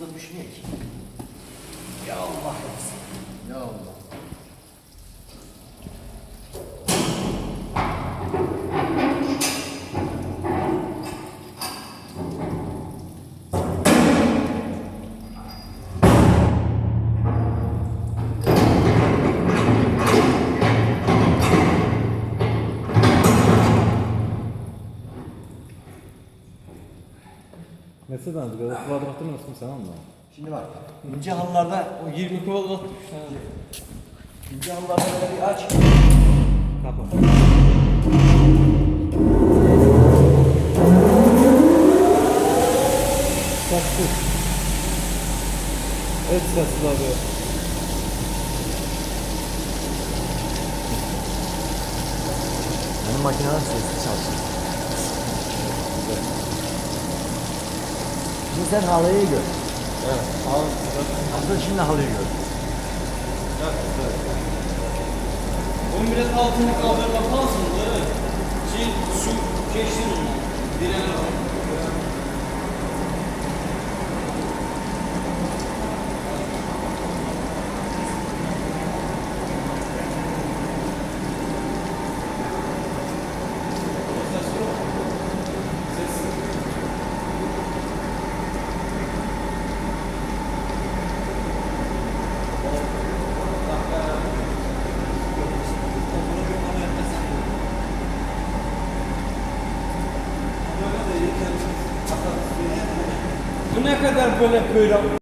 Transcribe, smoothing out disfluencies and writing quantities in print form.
burada düşmüyor ki. Ya Allah yapsın. Ya Allah. Mesela biraz kvadratını nasıl sen anla? Şimdi bak, ince halılarda O 20 kvadrat. ince halılarda böyle bir aç. Kapat. Sessiz. Evet sessiz abi. Benim makinelerim sessiz çalışıyor. Şimdi sen halıyı gör. Evet. Asıl şimdi halıyı gör. Onun biraz altını kaldır kapansın da su geçsin ondan. Direğe bak. Bu ne kadar böyle